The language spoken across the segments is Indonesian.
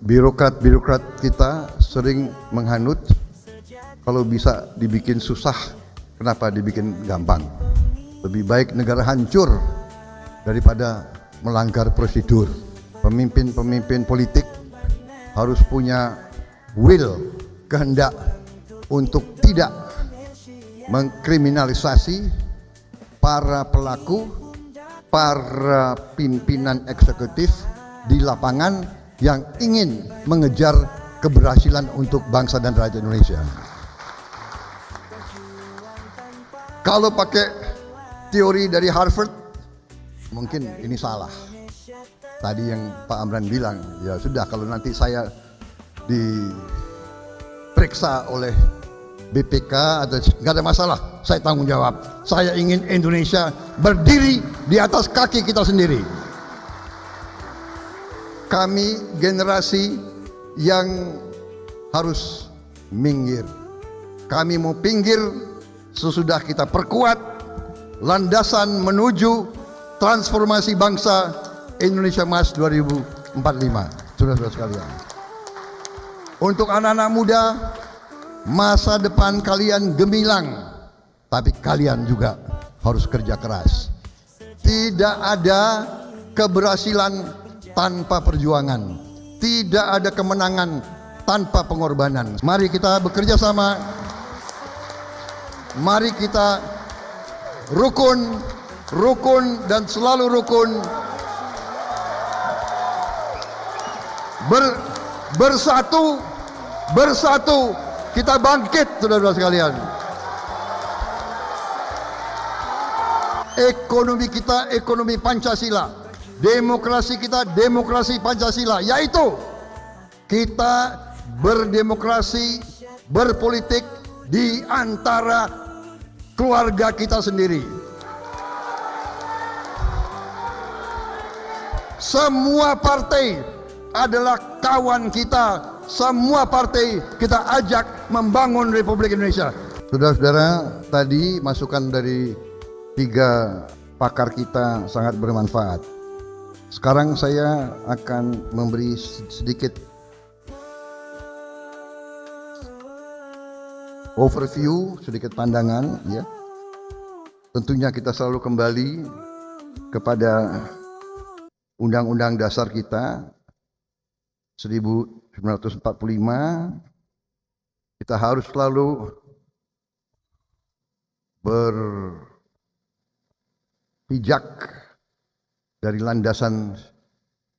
Birokrat-birokrat kita sering menghanut, kalau bisa dibikin susah, kenapa dibikin gampang? Lebih baik negara hancur daripada melanggar prosedur. Pemimpin-pemimpin politik harus punya will, kehendak untuk tidak mengkriminalisasi para pelaku, para pimpinan eksekutif di lapangan yang ingin mengejar keberhasilan untuk bangsa dan rakyat Indonesia. Kalau pakai teori dari Harvard, mungkin ini salah. Tadi yang Pak Amran bilang, ya sudah, kalau nanti saya diperiksa oleh BPK atau nggak ada masalah, saya tanggung jawab. Saya ingin Indonesia berdiri di atas kaki kita sendiri. Kami generasi yang harus minggir. Kami mau pinggir sesudah kita perkuat landasan menuju transformasi bangsa Indonesia Emas 2045. Saudara-saudara sekalian, untuk anak-anak muda, masa depan kalian gemilang, tapi kalian juga harus kerja keras. Tidak ada keberhasilan tanpa perjuangan, tidak ada kemenangan tanpa pengorbanan. Mari kita bekerja sama, mari kita rukun dan selalu rukun, bersatu kita bangkit, saudara-saudara sekalian. Ekonomi kita ekonomi Pancasila, demokrasi kita demokrasi Pancasila, yaitu kita berdemokrasi, berpolitik di antara keluarga kita sendiri. Semua partai adalah kawan kita, semua partai kita ajak membangun Republik Indonesia. Saudara-saudara, tadi masukan dari 3 pakar kita sangat bermanfaat. Sekarang saya akan memberi sedikit overview, sedikit pandangan, ya. Tentunya kita selalu kembali kepada Undang-Undang Dasar kita 1945. Kita harus selalu berpijak dari landasan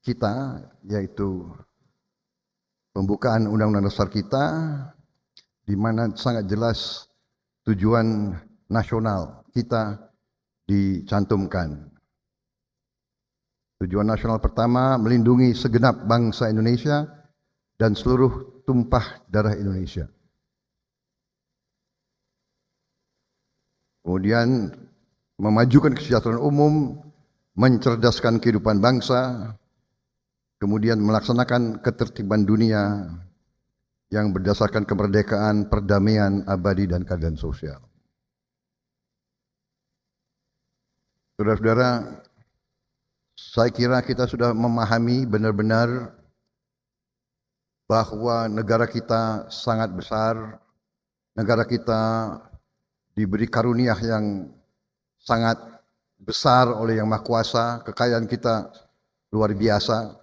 kita, yaitu pembukaan Undang-Undang Dasar kita, di mana sangat jelas tujuan nasional kita dicantumkan. Tujuan nasional pertama, melindungi segenap bangsa Indonesia dan seluruh tumpah darah Indonesia. Kemudian memajukan kesejahteraan umum, mencerdaskan kehidupan bangsa, kemudian melaksanakan ketertiban dunia yang berdasarkan kemerdekaan, perdamaian abadi dan keadilan sosial. Saudara-saudara, saya kira kita sudah memahami benar-benar bahwa negara kita sangat besar, negara kita diberi karunia yang sangat besar oleh Yang Maha Kuasa, kekayaan kita luar biasa,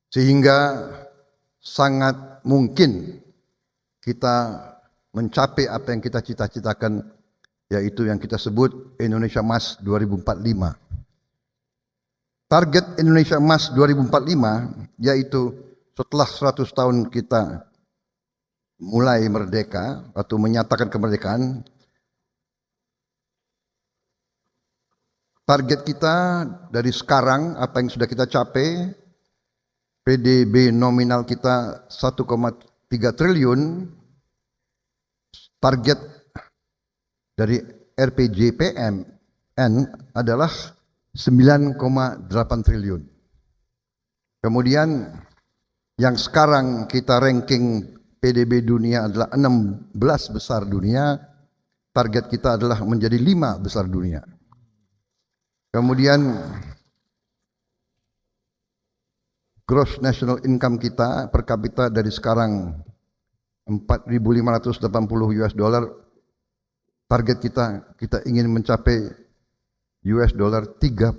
sehingga sangat mungkin kita mencapai apa yang kita cita-citakan, yaitu yang kita sebut Indonesia Emas 2045. Target Indonesia Emas 2045 yaitu setelah 100 tahun kita mulai merdeka atau menyatakan kemerdekaan, target kita dari sekarang apa yang sudah kita capai, PDB nominal kita 1,3 triliun, target dari RPJPMN adalah 9,8 triliun. Kemudian yang sekarang kita ranking PDB dunia adalah 16 besar dunia, target kita adalah menjadi 5 besar dunia. Kemudian gross national income kita per kapita dari sekarang 4.580 US dollar, target kita ingin mencapai US dollar 30.000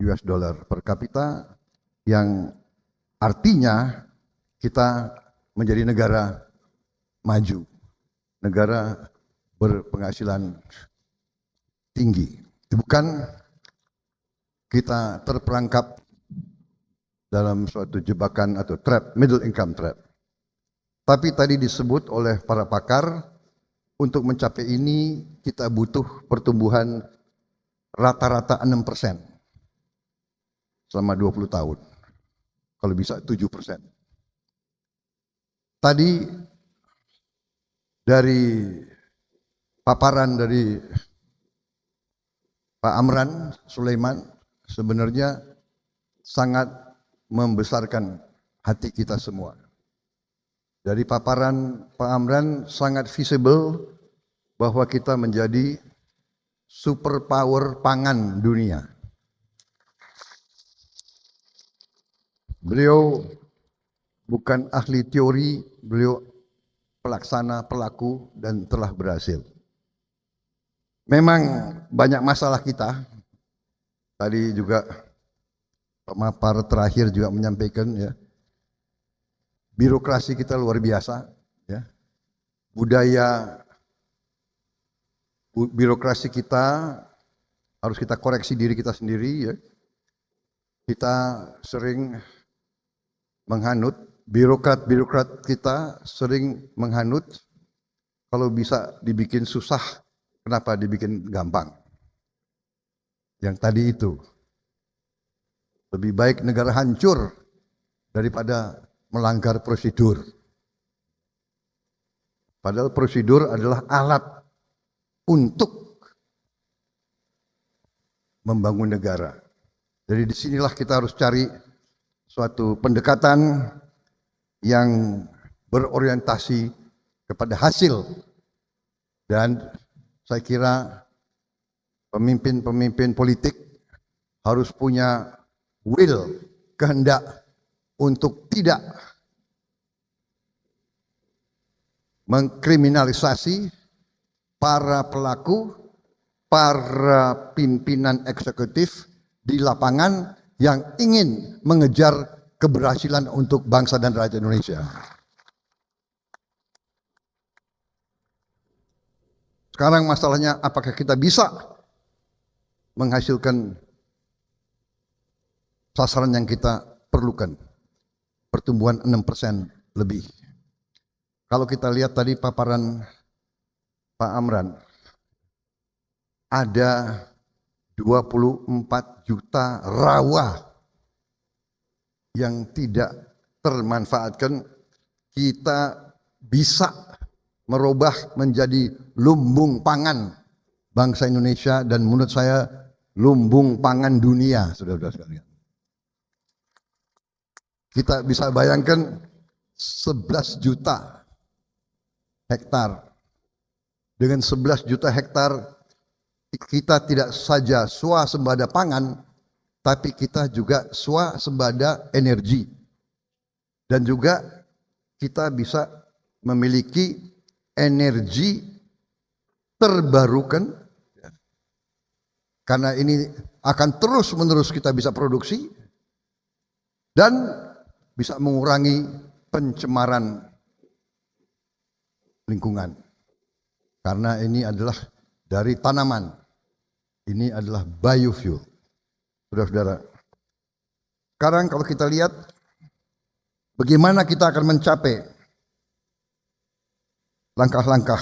US dollar per kapita, yang artinya kita menjadi negara maju, negara berpenghasilan tinggi. Bukan kita terperangkap dalam suatu jebakan atau trap, middle income trap. Tapi tadi disebut oleh para pakar, untuk mencapai ini kita butuh pertumbuhan rata-rata 6% selama 20 tahun. Kalau bisa 7%. Tadi dari paparan dari Pak Amran Sulaiman sebenarnya sangat membesarkan hati kita semua. Dari paparan Pak Amran sangat visible bahwa kita menjadi superpower pangan dunia. Beliau bukan ahli teori, beliau pelaksana, pelaku, dan telah berhasil. Memang banyak masalah kita. Tadi juga pemapar terakhir juga menyampaikan, ya, birokrasi kita luar biasa, ya. Budaya birokrasi kita harus kita koreksi diri kita sendiri, ya. Kita sering menghanut, birokrat kita sering menghanut, kalau bisa dibikin susah, kenapa dibikin gampang? Yang tadi itu, lebih baik negara hancur daripada melanggar prosedur. Padahal prosedur adalah alat untuk membangun negara. Jadi disinilah kita harus cari suatu pendekatan yang berorientasi kepada hasil. Dan saya kira pemimpin-pemimpin politik harus punya will, kehendak untuk tidak mengkriminalisasi para pelaku, para pimpinan eksekutif di lapangan yang ingin mengejar keberhasilan untuk bangsa dan rakyat Indonesia. Sekarang masalahnya, apakah kita bisa menghasilkan sasaran yang kita perlukan, pertumbuhan 6% lebih. Kalau kita lihat tadi paparan Pak Amran, ada 24 juta rawa yang tidak termanfaatkan. Kita bisa merubah menjadi lumbung pangan bangsa Indonesia, dan menurut saya lumbung pangan dunia, saudara-saudara sekalian. Kita bisa bayangkan 11 juta hektar. Dengan 11 juta hektar, kita tidak saja swasembada pangan, tapi kita juga swasembada energi. Dan juga kita bisa memiliki energi terbarukan, karena ini akan terus-menerus kita bisa produksi dan bisa mengurangi pencemaran lingkungan. Karena ini adalah dari tanaman. Ini adalah biofuel. Saudara-saudara. Sekarang kalau kita lihat bagaimana kita akan mencapai langkah-langkah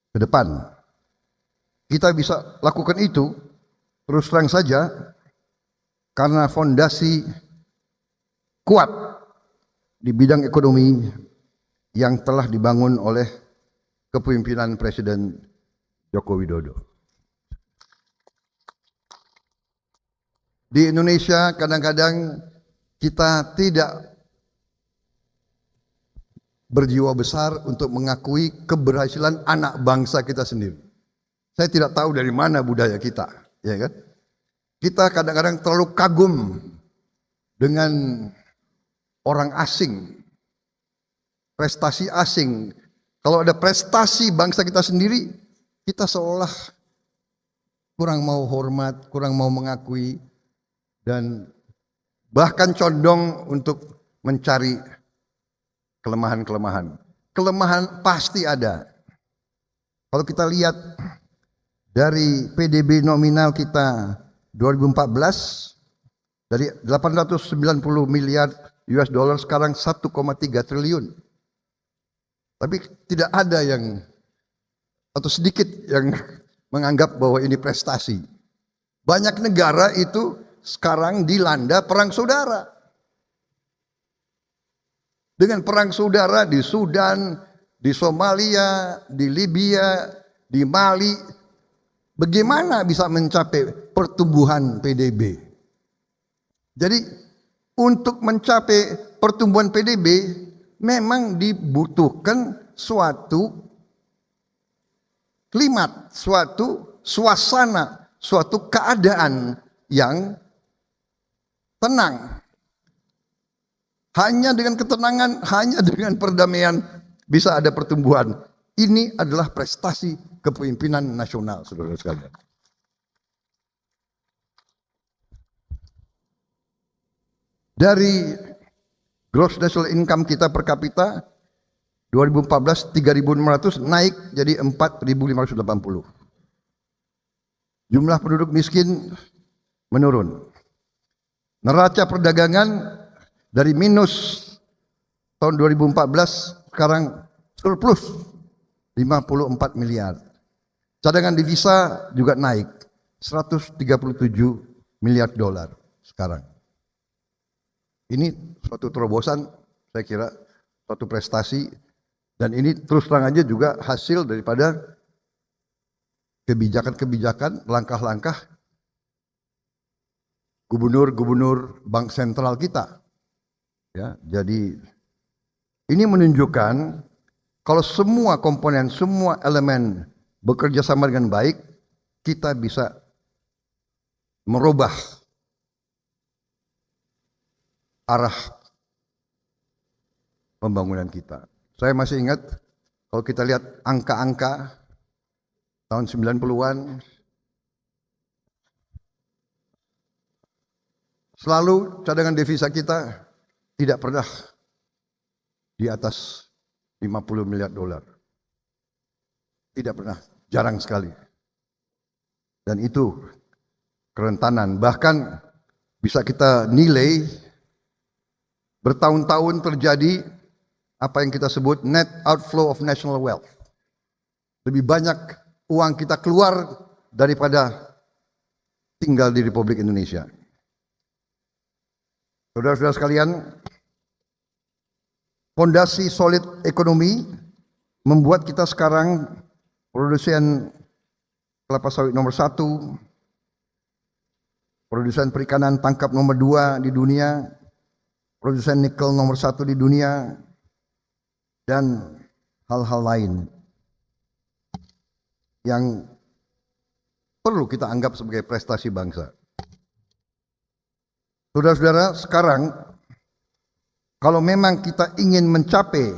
ke depan. Kita bisa lakukan itu terus terang saja karena fondasi kuat di bidang ekonomi yang telah dibangun oleh kepemimpinan Presiden Joko Widodo. Di Indonesia kadang-kadang kita tidak berjiwa besar untuk mengakui keberhasilan anak bangsa kita sendiri. Saya tidak tahu dari mana budaya kita, ya kan? Kita kadang-kadang terlalu kagum dengan orang asing, prestasi asing. Kalau ada prestasi bangsa kita sendiri, kita seolah kurang mau hormat, kurang mau mengakui, dan bahkan condong untuk mencari kelemahan-kelemahan. Kelemahan pasti ada. Kalau kita lihat dari PDB nominal kita 2014 dari 890 miliar US dollar sekarang 1,3 triliun. Tapi tidak ada yang atau sedikit yang menganggap bahwa ini prestasi. Banyak negara itu sekarang dilanda perang saudara. Dengan perang saudara di Sudan, di Somalia, di Libya, di Mali, bagaimana bisa mencapai pertumbuhan PDB? Jadi untuk mencapai pertumbuhan PDB memang dibutuhkan suatu klimat, suatu suasana, suatu keadaan yang tenang. Hanya dengan ketenangan, hanya dengan perdamaian bisa ada pertumbuhan. Ini adalah prestasi kepemimpinan nasional, saudara sekalian. Dari gross national income kita per kapita 2014 3.600 naik jadi 4.580. Jumlah penduduk miskin menurun. Neraca perdagangan dari minus tahun 2014 sekarang surplus 54 miliar. Cadangan devisa juga naik 137 miliar dolar sekarang. Ini suatu terobosan, saya kira suatu prestasi, dan ini terus terang aja juga hasil daripada kebijakan-kebijakan, langkah-langkah gubernur-gubernur bank sentral kita. Ya, jadi ini menunjukkan kalau semua komponen, semua elemen bekerja sama dengan baik, kita bisa merubah arah pembangunan kita. Saya masih ingat kalau kita lihat angka-angka tahun 90-an, selalu cadangan devisa kita tidak pernah di atas 50 miliar dolar. Tidak pernah, jarang sekali. Dan itu kerentanan. Bahkan bisa kita nilai bertahun-tahun terjadi apa yang kita sebut net outflow of national wealth. Lebih banyak uang kita keluar daripada tinggal di Republik Indonesia. Saudara-saudara sekalian, fondasi solid ekonomi membuat kita sekarang produsen kelapa sawit nomor 1, produsen perikanan tangkap nomor 2 di dunia, produsen nikel nomor 1 di dunia, dan hal-hal lain yang perlu kita anggap sebagai prestasi bangsa. Saudara-saudara, sekarang kalau memang kita ingin mencapai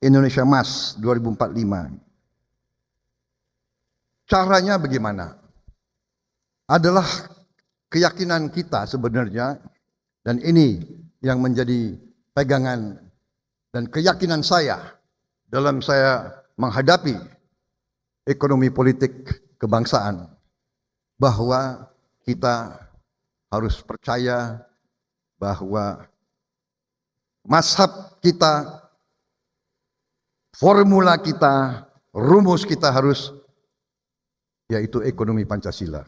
Indonesia Emas 2045, caranya bagaimana? Adalah keyakinan kita sebenarnya, dan ini yang menjadi pegangan dan keyakinan saya dalam saya menghadapi ekonomi politik kebangsaan, bahwa kita harus percaya bahwa mazhab kita, formula kita, rumus kita harus yaitu ekonomi Pancasila.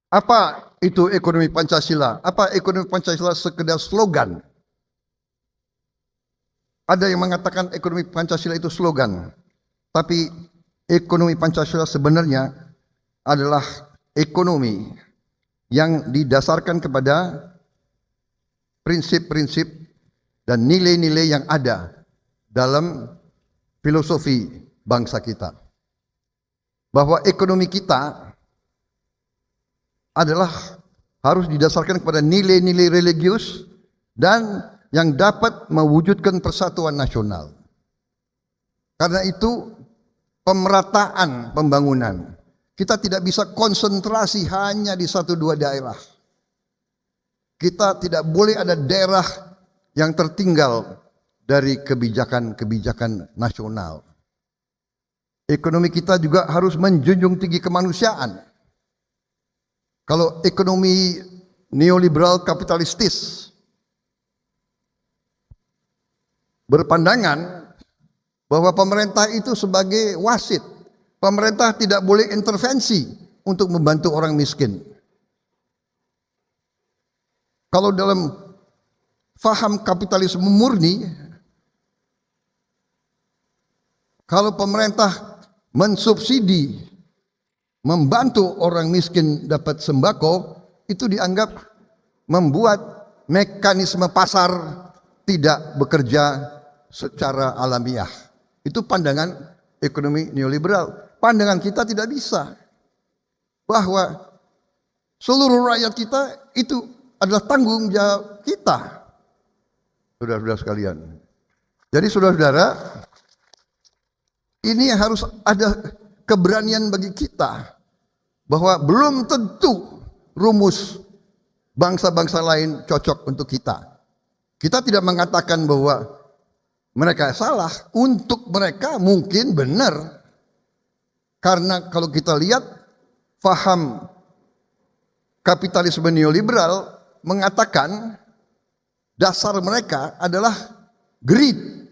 Apa itu ekonomi Pancasila? Apa ekonomi Pancasila sekedar slogan? Ada yang mengatakan ekonomi Pancasila itu slogan, tapi ekonomi Pancasila sebenarnya adalah ekonomi yang didasarkan kepada prinsip-prinsip dan nilai-nilai yang ada dalam filosofi bangsa kita. Bahwa ekonomi kita adalah harus didasarkan kepada nilai-nilai religius dan yang dapat mewujudkan persatuan nasional. Karena itu pemerataan pembangunan. Kita tidak bisa konsentrasi hanya di satu dua daerah. Kita tidak boleh ada daerah yang tertinggal dari kebijakan-kebijakan nasional. Ekonomi kita juga harus menjunjung tinggi kemanusiaan. Kalau ekonomi neoliberal kapitalistis berpandangan bahwa pemerintah itu sebagai wasit, pemerintah tidak boleh intervensi untuk membantu orang miskin. Kalau dalam faham kapitalisme murni, kalau pemerintah mensubsidi, membantu orang miskin dapat sembako, itu dianggap membuat mekanisme pasar tidak bekerja secara alamiah. Itu pandangan ekonomi neoliberal. Pandangan kita tidak bisa bahwa seluruh rakyat kita itu adalah tanggung jawab kita. Saudara-saudara sekalian. Jadi saudara-saudara, ini harus ada keberanian bagi kita bahwa belum tentu rumus bangsa-bangsa lain cocok untuk kita. Kita tidak mengatakan bahwa mereka salah, untuk mereka mungkin benar. Karena kalau kita lihat faham kapitalisme neoliberal mengatakan dasar mereka adalah greed.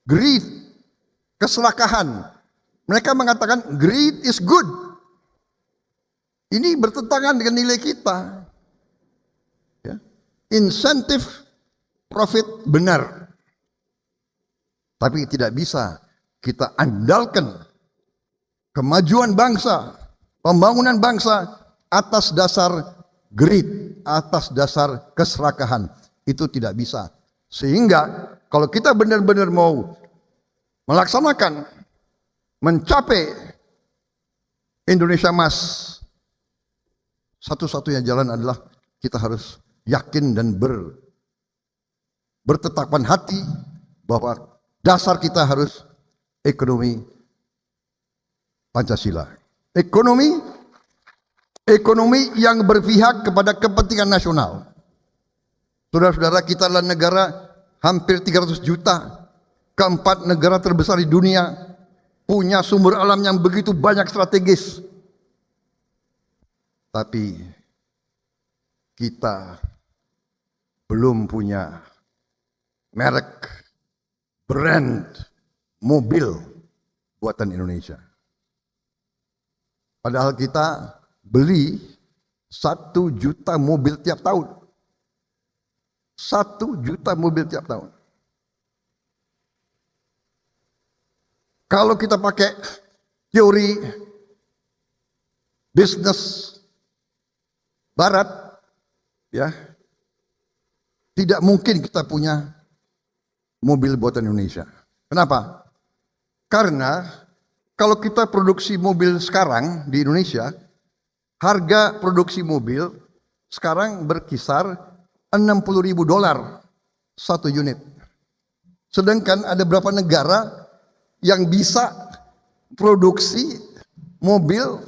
Greed, keserakahan. Mereka mengatakan greed is good. Ini bertentangan dengan nilai kita. Ya. Insentif profit benar. Tapi tidak bisa kita andalkan kemajuan bangsa, pembangunan bangsa atas dasar greed, atas dasar keserakahan. Itu tidak bisa. Sehingga kalau kita benar-benar mau melaksanakan, mencapai Indonesia Emas, satu-satunya jalan adalah kita harus yakin dan bertetapan hati bahwa dasar kita harus ekonomi Pancasila. Ekonomi yang berpihak kepada kepentingan nasional. Saudara-saudara, kita adalah negara hampir 300 juta, keempat negara terbesar di dunia, punya sumber alam yang begitu banyak strategis. Tapi kita belum punya merek, brand, mobil buatan Indonesia. Padahal kita beli 1 juta mobil tiap tahun. 1 juta mobil tiap tahun. Kalau kita pakai teori bisnis barat, ya, tidak mungkin kita punya mobil buatan Indonesia. Kenapa? Karena kalau kita produksi mobil sekarang di Indonesia, harga produksi mobil sekarang berkisar $60.000 satu unit. Sedangkan ada beberapa negara yang bisa produksi mobil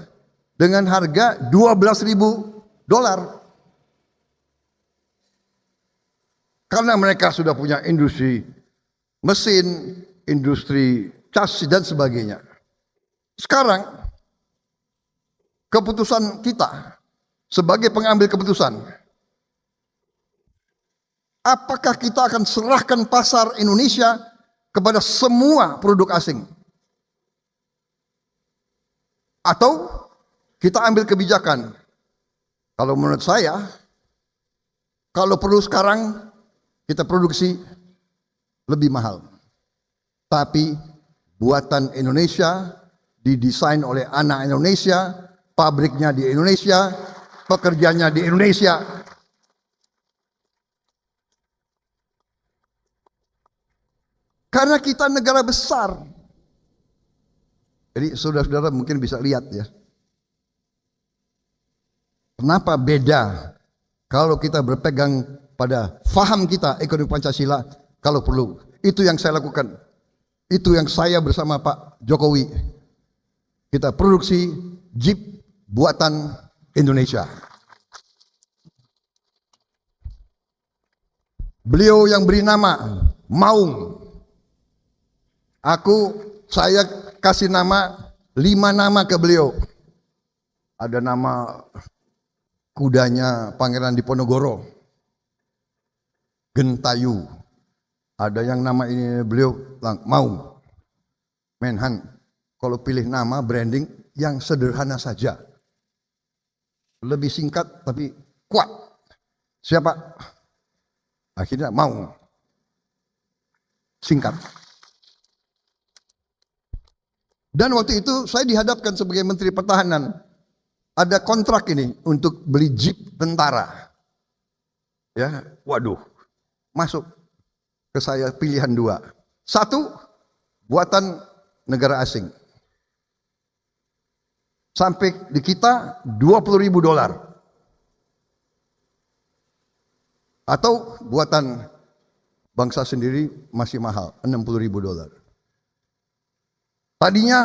dengan harga $12.000. Karena mereka sudah punya industri mesin, industri chassis dan sebagainya. Sekarang keputusan kita sebagai pengambil keputusan, apakah kita akan serahkan pasar Indonesia kepada semua produk asing? Atau kita ambil kebijakan, kalau menurut saya, kalau perlu sekarang kita produksi lebih mahal. Tapi buatan Indonesia, didesain oleh anak Indonesia, pabriknya di Indonesia, pekerjanya di Indonesia. Karena kita negara besar. Jadi saudara-saudara mungkin bisa lihat ya. Kenapa beda kalau kita berpegang pada faham kita ekonomi Pancasila kalau perlu. Itu yang saya lakukan. Itu yang saya bersama Pak Jokowi. Kita produksi Jeep buatan Indonesia. Beliau yang beri nama Maung. Saya kasih nama 5 nama ke beliau. Ada nama kudanya Pangeran Diponegoro, Gentayu. Ada yang nama ini beliau Maung. Menhan, kalau pilih nama branding yang sederhana saja. Lebih singkat tapi kuat. Siapa? Akhirnya Maung. Singkat. Dan waktu itu saya dihadapkan sebagai Menteri Pertahanan. Ada kontrak ini untuk beli jeep tentara. Ya, waduh. Masuk ke saya pilihan 2. 1, buatan negara asing. Sampai di kita $20.000. Atau buatan bangsa sendiri masih mahal, $60.000. Tadinya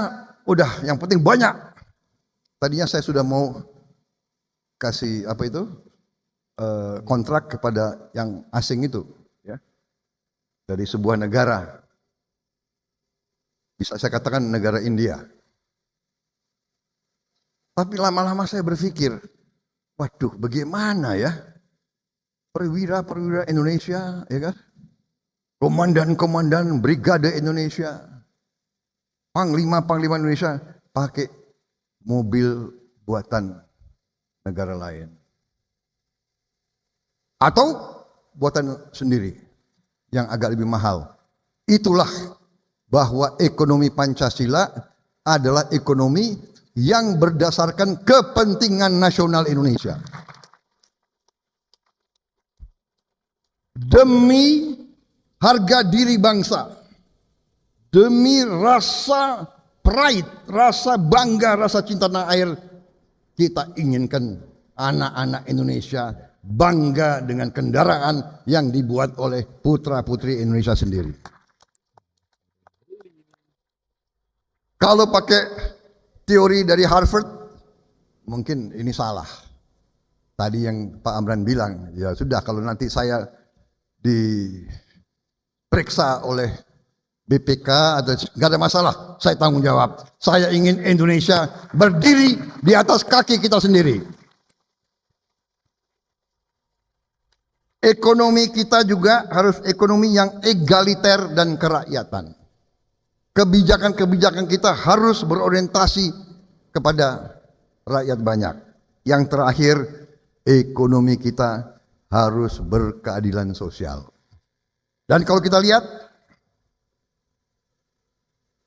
udah yang penting banyak. Tadinya saya sudah mau kasih kontrak kepada yang asing itu, ya, dari sebuah negara. Bisa saya katakan negara India. Tapi lama-lama saya berpikir, waduh, bagaimana ya perwira-perwira Indonesia, ya kan? Komandan-komandan brigade Indonesia, panglima-panglima Indonesia pakai mobil buatan negara lain. Atau buatan sendiri yang agak lebih mahal. Itulah bahwa ekonomi Pancasila adalah ekonomi yang berdasarkan kepentingan nasional Indonesia. Demi harga diri bangsa. Demi rasa pride, rasa bangga, rasa cinta tanah air, kita inginkan anak-anak Indonesia bangga dengan kendaraan yang dibuat oleh putra-putri Indonesia sendiri. Kalau pakai teori dari Harvard, mungkin ini salah. Tadi yang Pak Amran bilang, ya sudah kalau nanti saya diperiksa oleh BPK atau nggak ada masalah, saya tanggung jawab. Saya ingin Indonesia berdiri di atas kaki kita sendiri. Ekonomi kita juga harus ekonomi yang egaliter dan kerakyatan. Kebijakan-kebijakan kita harus berorientasi kepada rakyat banyak. Yang terakhir, ekonomi kita harus berkeadilan sosial. Dan kalau kita lihat,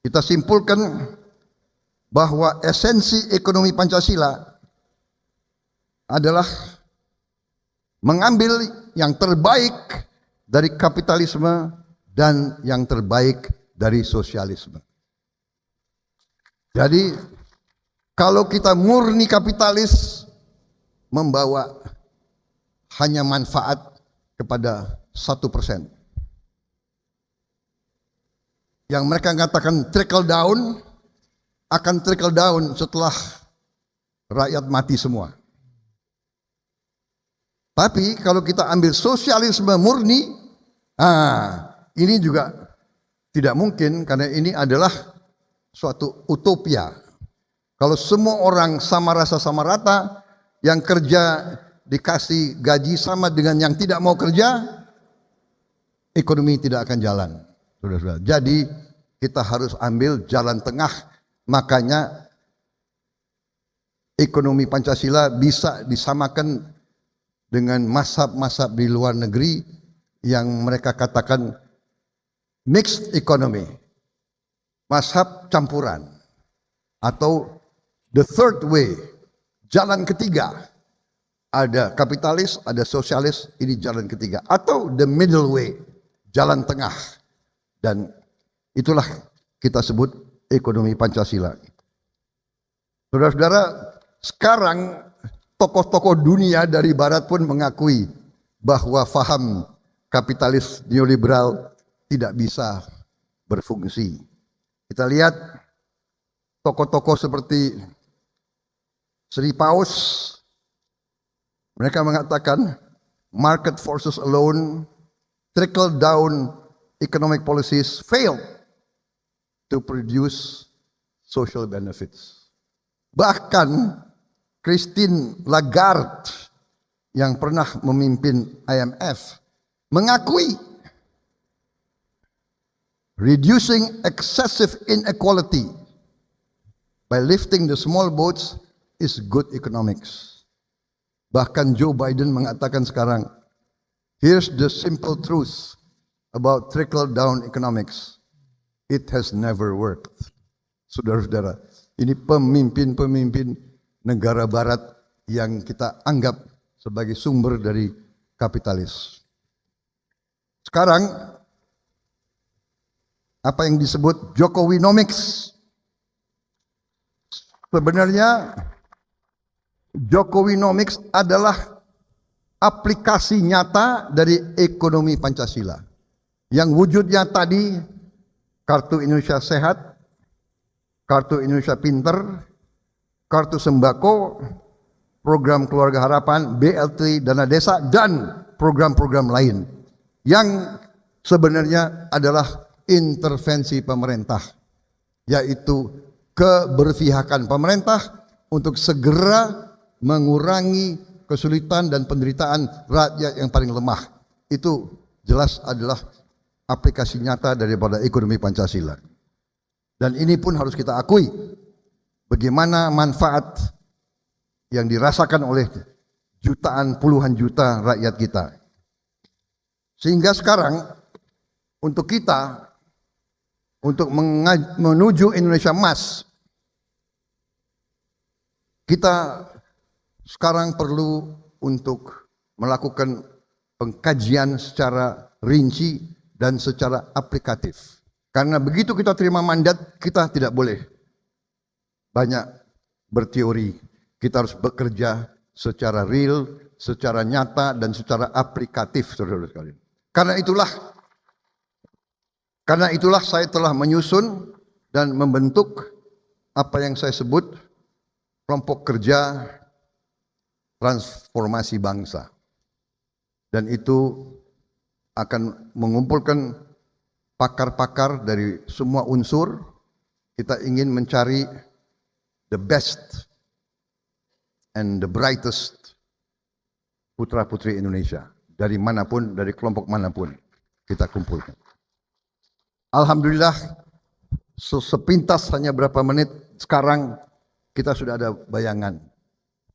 kita simpulkan bahwa esensi ekonomi Pancasila adalah mengambil yang terbaik dari kapitalisme dan yang terbaik dari sosialisme. Jadi kalau kita murni kapitalis, membawa hanya manfaat kepada 1%. Yang mereka katakan trickle down, akan trickle down setelah rakyat mati semua. Tapi kalau kita ambil sosialisme murni, ini juga tidak mungkin karena ini adalah suatu utopia. Kalau semua orang sama rasa sama rata, yang kerja dikasih gaji sama dengan yang tidak mau kerja, ekonomi tidak akan jalan. Saudara-saudara. Jadi kita harus ambil jalan tengah. Makanya ekonomi Pancasila bisa disamakan dengan mazhab-mazhab di luar negeri yang mereka katakan mixed economy, mazhab campuran, atau the third way, jalan ketiga. Ada kapitalis, ada sosialis, ini jalan ketiga. Atau the middle way, jalan tengah. Dan itulah kita sebut ekonomi Pancasila. Saudara-saudara, sekarang tokoh-tokoh dunia dari barat pun mengakui bahwa faham kapitalis neoliberal tidak bisa berfungsi. Kita lihat tokoh-tokoh seperti Sri Paus, mereka mengatakan market forces alone, trickle down economic policies fail to produce social benefits. Bahkan Christine Lagarde yang pernah memimpin IMF mengakui reducing excessive inequality by lifting the small boats is good economics. Bahkan Joe Biden mengatakan sekarang, here's the simple truth about trickle down economics. It has never worked. Saudara-saudara, ini pemimpin-pemimpin negara barat yang kita anggap sebagai sumber dari kapitalis. Sekarang apa yang disebut Jokowinomics. Sebenarnya Jokowinomics adalah aplikasi nyata dari ekonomi Pancasila. Yang wujudnya tadi Kartu Indonesia Sehat, Kartu Indonesia Pinter, Kartu Sembako, Program Keluarga Harapan, BLT Dana Desa, dan program-program lain yang sebenarnya adalah intervensi pemerintah, yaitu keberpihakan pemerintah untuk segera mengurangi kesulitan dan penderitaan rakyat yang paling lemah. Itu jelas adalah aplikasi nyata daripada ekonomi Pancasila. Dan ini pun harus kita akui bagaimana manfaat yang dirasakan oleh jutaan, puluhan juta rakyat kita. Sehingga sekarang untuk kita, untuk menuju Indonesia Emas, kita sekarang perlu untuk melakukan pengkajian secara rinci dan secara aplikatif. Karena begitu kita terima mandat, kita tidak boleh banyak berteori. Kita harus bekerja secara real, secara nyata, dan secara aplikatif, saudara-saudara sekalian. Karena itulah saya telah menyusun dan membentuk apa yang saya sebut kelompok kerja transformasi bangsa. Dan itu akan mengumpulkan pakar-pakar dari semua unsur. Kita ingin mencari the best and the brightest putra-putri Indonesia. Dari manapun, dari kelompok manapun kita kumpulkan. Alhamdulillah, sepintas hanya berapa menit sekarang kita sudah ada bayangan.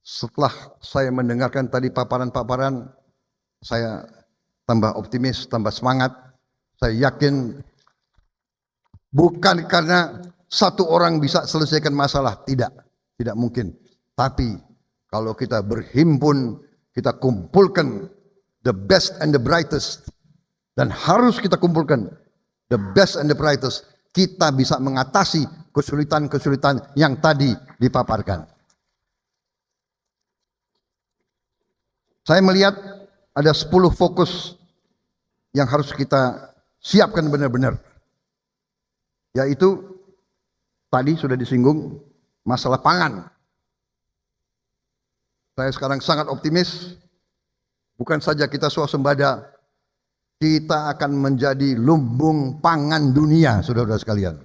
Setelah saya mendengarkan tadi paparan-paparan, saya tambah optimis, tambah semangat. Saya yakin bukan karena satu orang bisa selesaikan masalah, tidak mungkin. Tapi kalau kita berhimpun, kita kumpulkan the best and the brightest, dan harus kita kumpulkan the best and the brightest, kita bisa mengatasi kesulitan-kesulitan yang tadi dipaparkan. Saya melihat ada 10 fokus yang harus kita siapkan benar-benar. Yaitu tadi sudah disinggung masalah pangan. Saya sekarang sangat optimis, bukan saja kita swasembada, kita akan menjadi lumbung pangan dunia, saudara-saudara sekalian.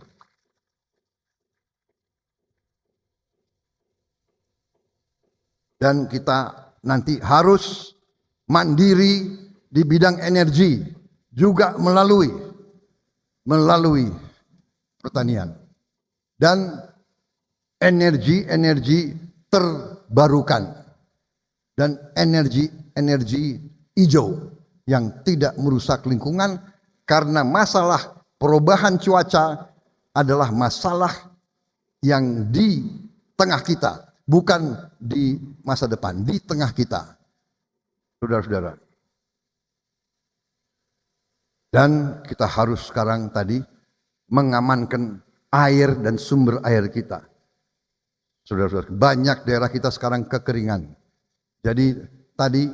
Dan kita nanti harus mandiri di bidang energi, juga melalui pertanian. Dan energi terbarukan. Dan energi hijau yang tidak merusak lingkungan, karena masalah perubahan cuaca adalah masalah yang di tengah kita, bukan di masa depan, di tengah kita, saudara-saudara. Dan kita harus sekarang tadi mengamankan air dan sumber air kita. Saudara-saudara, banyak daerah kita sekarang kekeringan. Jadi tadi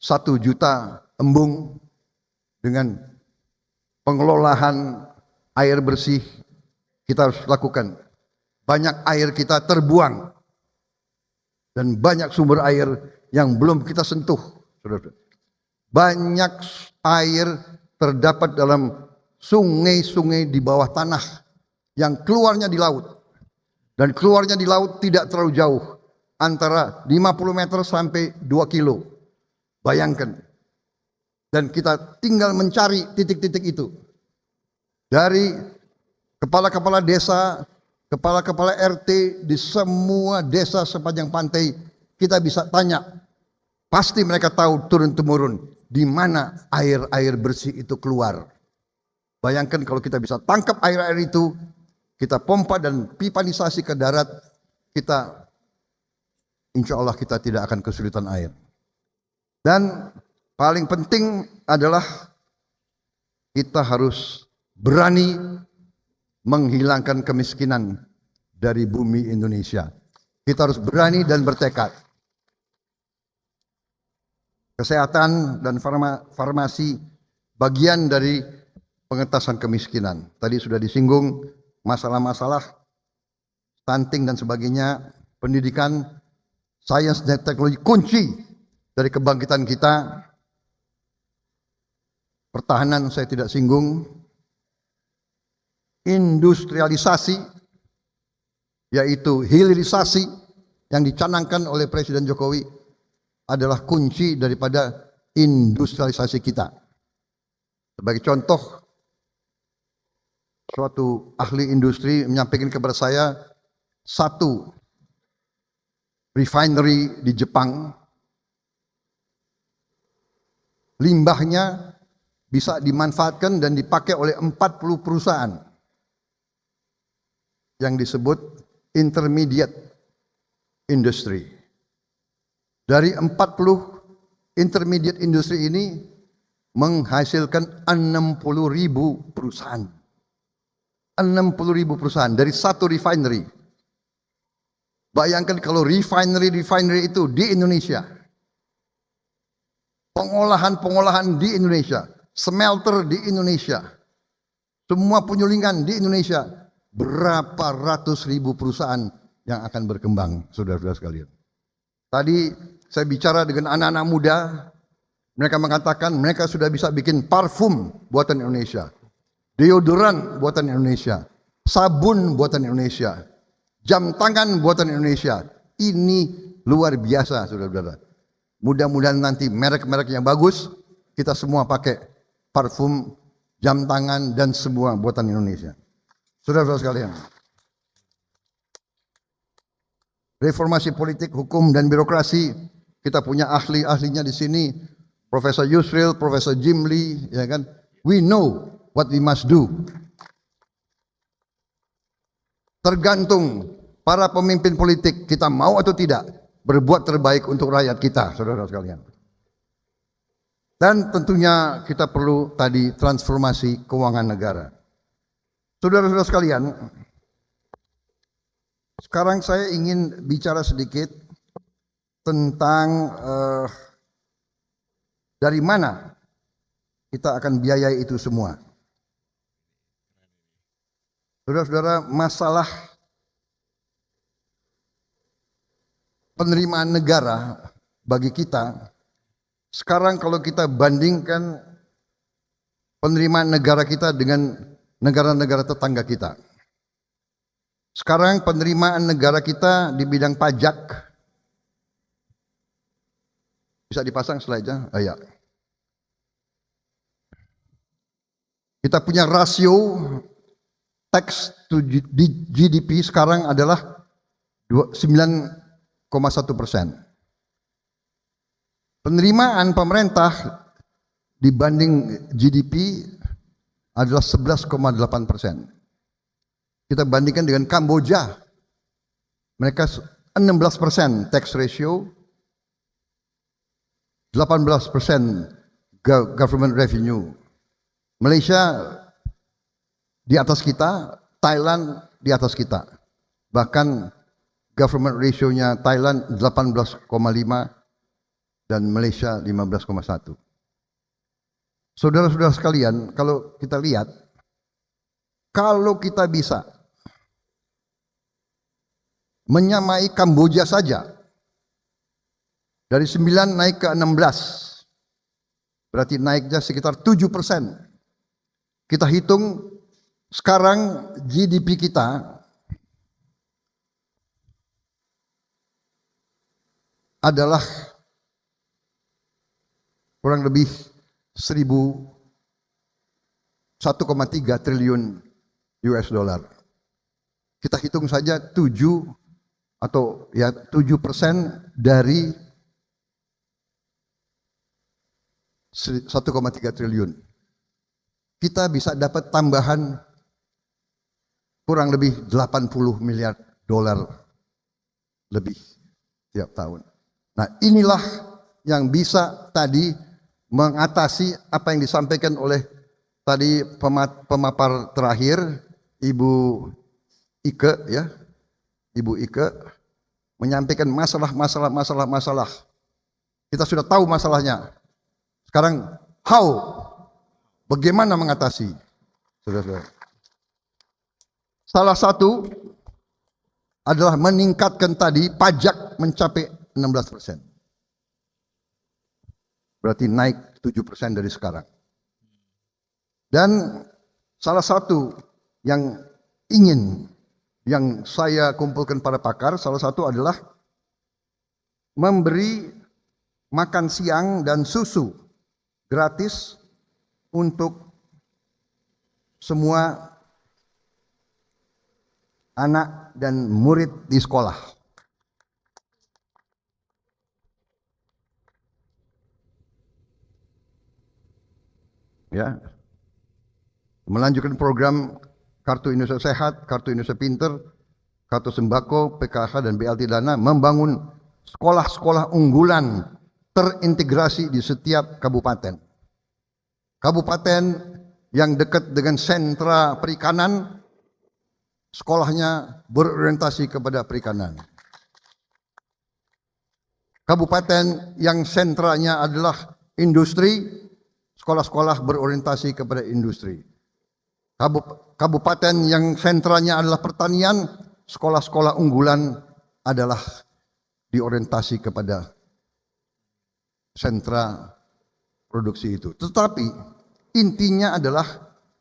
1 juta embung dengan pengelolaan air bersih kita harus lakukan. Banyak air kita terbuang dan banyak sumber air yang belum kita sentuh. Banyak air terdapat dalam sungai-sungai di bawah tanah yang keluarnya di laut. Dan keluarnya di laut tidak terlalu jauh, antara 50 meter sampai 2 kilo. Bayangkan. Dan kita tinggal mencari titik-titik itu. Dari kepala-kepala desa, kepala-kepala RT di semua desa sepanjang pantai, kita bisa tanya. Pasti mereka tahu turun-temurun di mana air-air bersih itu keluar. Bayangkan kalau kita bisa tangkap air-air itu, kita pompa dan pipanisasi ke darat, kita insya Allah kita tidak akan kesulitan air. Dan paling penting adalah kita harus berani menghilangkan kemiskinan dari bumi Indonesia. Kita harus berani dan bertekad. Kesehatan dan farmasi bagian dari pengentasan kemiskinan. Tadi sudah disinggung masalah-masalah stunting dan sebagainya, pendidikan, sains dan teknologi kunci dari kebangkitan kita. Pertahanan saya tidak singgung. Industrialisasi, yaitu hilirisasi yang dicanangkan oleh Presiden Jokowi adalah kunci daripada industrialisasi kita. Sebagai contoh, suatu ahli industri menyampaikan kepada saya, 1 refinery di Jepang, limbahnya bisa dimanfaatkan dan dipakai oleh 40 perusahaan yang disebut intermediate industry. Dari 40 intermediate industry ini menghasilkan 60.000 perusahaan. 60.000 perusahaan dari 1 refinery. Bayangkan kalau refinery itu di Indonesia. Pengolahan di Indonesia, smelter di Indonesia, semua penyulingan di Indonesia, berapa ratus ribu perusahaan yang akan berkembang, saudara-saudara sekalian. Tadi saya bicara dengan anak-anak muda, mereka mengatakan mereka sudah bisa bikin parfum buatan Indonesia, deodoran buatan Indonesia, sabun buatan Indonesia, jam tangan buatan Indonesia. Ini luar biasa, saudara-saudara. Mudah-mudahan nanti merek-merek yang bagus, kita semua pakai parfum, jam tangan, dan semua buatan Indonesia. Saudara-saudara sekalian, reformasi politik, hukum, dan birokrasi, kita punya ahli-ahlinya di sini, Profesor Yusril, Profesor Jimli, ya kan? We know what we must do. Tergantung para pemimpin politik, kita mau atau tidak berbuat terbaik untuk rakyat kita, saudara sekalian. Dan tentunya kita perlu tadi transformasi keuangan negara. Saudara-saudara sekalian, sekarang saya ingin bicara sedikit tentang dari mana kita akan biayai itu semua. Saudara-saudara, masalah penerimaan negara bagi kita, sekarang kalau kita bandingkan penerimaan negara kita dengan negara-negara tetangga kita. Sekarang penerimaan negara kita di bidang pajak, bisa dipasang slide-nya? Ya. Kita punya rasio tax to GDP sekarang adalah 9,1%. Penerimaan pemerintah dibanding GDP adalah 11,8%. Kita bandingkan dengan Kamboja, mereka 16% tax ratio, 18% government revenue. Malaysia di atas kita, Thailand di atas kita. Bahkan government ratio-nya Thailand 18,5, dan Malaysia 15,1. Saudara-saudara sekalian, kalau kita lihat, kalau kita bisa menyamai Kamboja saja, dari 9 naik ke 16, berarti naiknya sekitar 7%. Kita hitung sekarang GDP kita adalah kurang lebih 1,3 triliun US dollar. Kita hitung saja 7% dari 1,3 triliun. Kita bisa dapat tambahan kurang lebih 80 miliar dolar lebih tiap tahun. Nah, inilah yang bisa tadi mengatasi apa yang disampaikan oleh tadi pemapar terakhir Ibu Ike, ya. Ibu Ike menyampaikan masalah. Kita sudah tahu masalahnya. Sekarang bagaimana mengatasi? Saudara-saudara. Salah satu adalah meningkatkan tadi pajak mencapai 16%. Berarti naik 7% dari sekarang. Dan salah satu yang saya kumpulkan para pakar, salah satu adalah memberi makan siang dan susu gratis untuk semua anak dan murid di sekolah. Ya. Melanjutkan program Kartu Indonesia Sehat, Kartu Indonesia Pinter, Kartu Sembako, PKH dan BLT Dana, membangun sekolah-sekolah unggulan terintegrasi di setiap kabupaten. Kabupaten yang dekat dengan sentra perikanan, sekolahnya berorientasi kepada perikanan. Kabupaten yang sentranya adalah industri, sekolah-sekolah berorientasi kepada industri. Kabupaten yang sentranya adalah pertanian, sekolah-sekolah unggulan adalah diorientasi kepada sentra produksi itu. Tetapi intinya adalah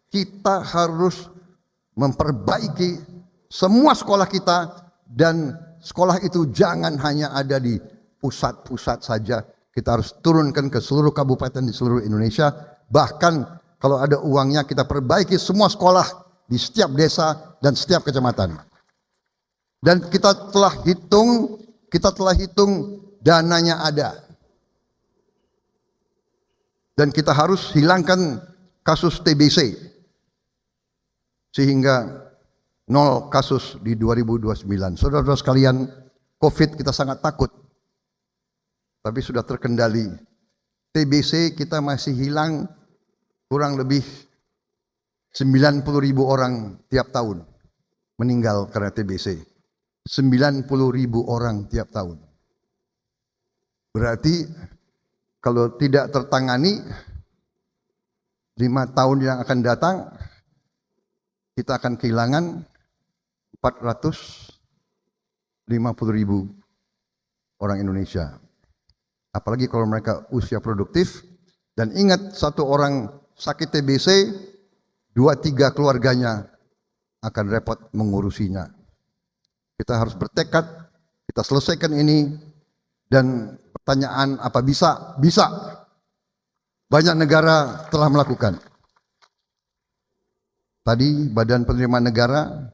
kita harus memperbaiki semua sekolah kita, dan sekolah itu jangan hanya ada di pusat-pusat saja. Kita harus turunkan ke seluruh kabupaten di seluruh Indonesia. Bahkan kalau ada uangnya kita perbaiki semua sekolah di setiap desa dan setiap kecamatan. Dan kita telah hitung dananya ada. Dan kita harus hilangkan kasus TBC. Sehingga 0 kasus di 2029. Saudara-saudara sekalian, COVID kita sangat takut. Tapi sudah terkendali. TBC kita masih hilang kurang lebih 90.000 orang tiap tahun meninggal karena TBC. 90.000 orang tiap tahun. Berarti kalau tidak tertangani 5 tahun yang akan datang kita akan kehilangan 450.000 orang Indonesia. Apalagi kalau mereka usia produktif. Dan ingat, satu orang sakit TBC, 2-3 keluarganya akan repot mengurusinya. Kita harus bertekad, kita selesaikan ini. Dan pertanyaan apa bisa? Bisa. Banyak negara telah melakukan. Tadi Badan Penerimaan Negara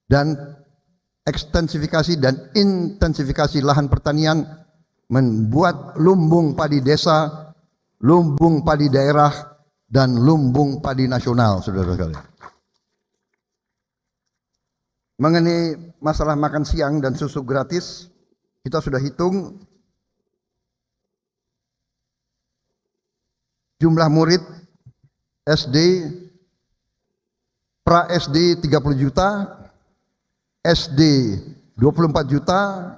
dan ekstensifikasi dan intensifikasi lahan pertanian, membuat lumbung padi desa, lumbung padi daerah, dan lumbung padi nasional, saudara-saudara. Mengenai masalah makan siang dan susu gratis, kita sudah hitung jumlah murid SD, pra SD 30 juta, SD 24 juta,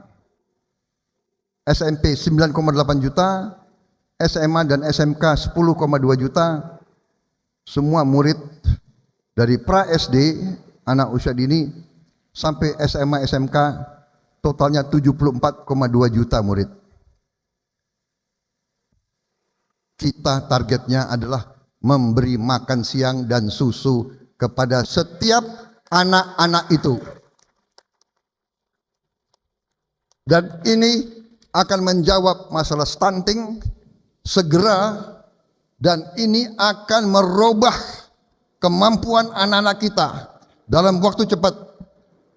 SMP 9,8 juta, SMA dan SMK 10,2 juta. Semua murid dari pra SD anak usia dini sampai SMA SMK totalnya 74,2 juta murid. Kita targetnya adalah memberi makan siang dan susu kepada setiap anak-anak itu. Dan ini akan menjawab masalah stunting segera, dan ini akan merubah kemampuan anak-anak kita dalam waktu cepat.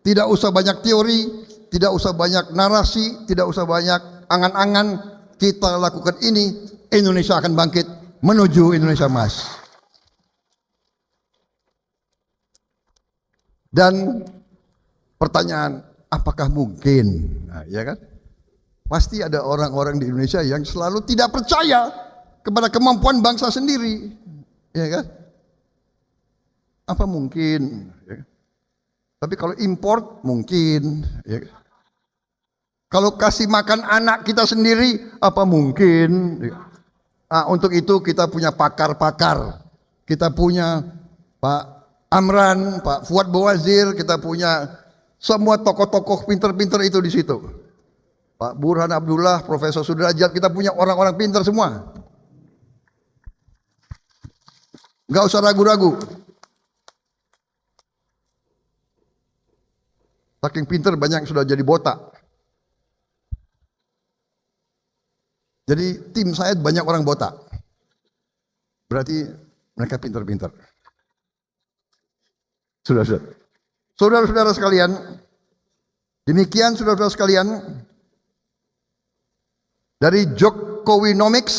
Tidak usah banyak teori, tidak usah banyak narasi, tidak usah banyak angan-angan. Kita lakukan ini, Indonesia akan bangkit menuju Indonesia Emas. Dan pertanyaan, apakah mungkin? Nah, ya kan? Pasti ada orang-orang di Indonesia yang selalu tidak percaya kepada kemampuan bangsa sendiri, ya kan? Apa mungkin? Ya kan? Tapi kalau import mungkin, ya kan? Kalau kasih makan anak kita sendiri, apa mungkin? Ya. Nah, untuk itu kita punya pakar-pakar, kita punya Pak Amran, Pak Fuad Bawazir, kita punya semua tokoh-tokoh pinter-pinter itu di situ. Pak Burhan Abdullah, Profesor Sudrajat, kita punya orang-orang pinter semua. Gak usah ragu-ragu. Saking pinter banyak yang sudah jadi botak. Jadi tim saya banyak orang botak. Berarti mereka pinter-pinter. Saudara-saudara sekalian, demikian saudara-saudara sekalian, dari Jokowinomics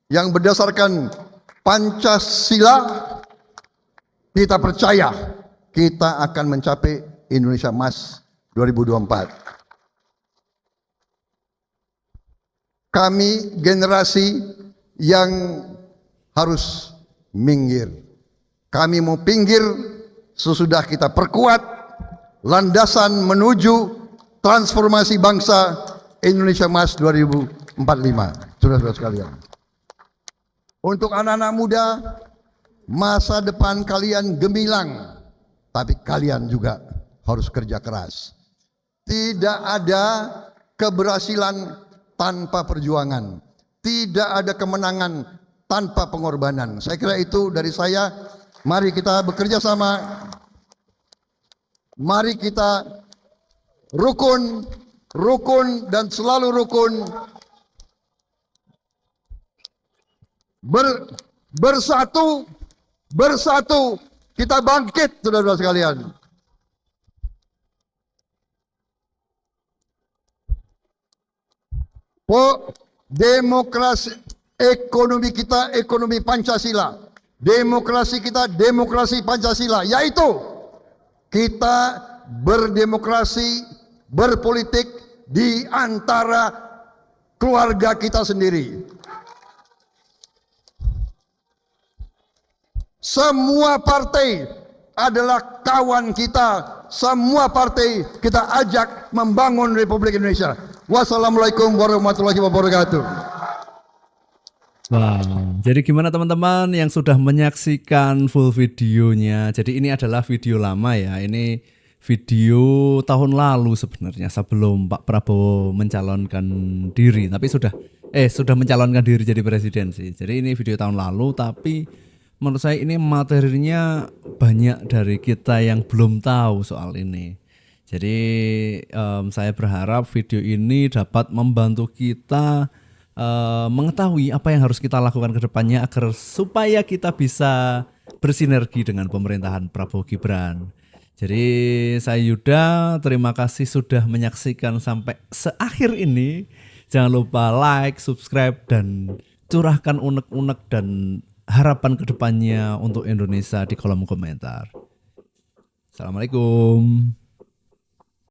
yang berdasarkan Pancasila, kita percaya kita akan mencapai Indonesia Emas 2024. Kami generasi yang harus minggir. Kami mau pinggir sesudah kita perkuat landasan menuju transformasi bangsa Indonesia Emas 2045. Saudara-saudara sekalian. Untuk anak-anak muda, masa depan kalian gemilang, tapi kalian juga harus kerja keras. Tidak ada keberhasilan tanpa perjuangan. Tidak ada kemenangan tanpa pengorbanan. Saya kira itu dari saya. Mari kita bekerja sama. Mari kita rukun dan selalu rukun. Bersatu kita bangkit, saudara-saudara sekalian. Demokrasi ekonomi kita ekonomi Pancasila. Demokrasi kita demokrasi Pancasila, yaitu kita berdemokrasi, berpolitik di antara keluarga kita sendiri. Semua partai adalah kawan kita. Semua partai kita ajak membangun Republik Indonesia. Wassalamualaikum warahmatullahi wabarakatuh. Wow, jadi gimana teman-teman yang sudah menyaksikan full videonya? Jadi ini adalah video lama ya. Ini video tahun lalu sebenarnya sebelum Pak Prabowo mencalonkan diri, tapi sudah mencalonkan diri jadi presiden sih. Jadi ini video tahun lalu, tapi menurut saya ini materinya banyak dari kita yang belum tahu soal ini. Jadi saya berharap video ini dapat membantu kita mengetahui apa yang harus kita lakukan ke depannya agar supaya kita bisa bersinergi dengan pemerintahan Prabowo Gibran. Jadi saya Yuda, terima kasih sudah menyaksikan sampai seakhir ini. Jangan lupa like, subscribe, dan curahkan unek-unek dan harapan ke depannya untuk Indonesia di kolom komentar. Assalamualaikum.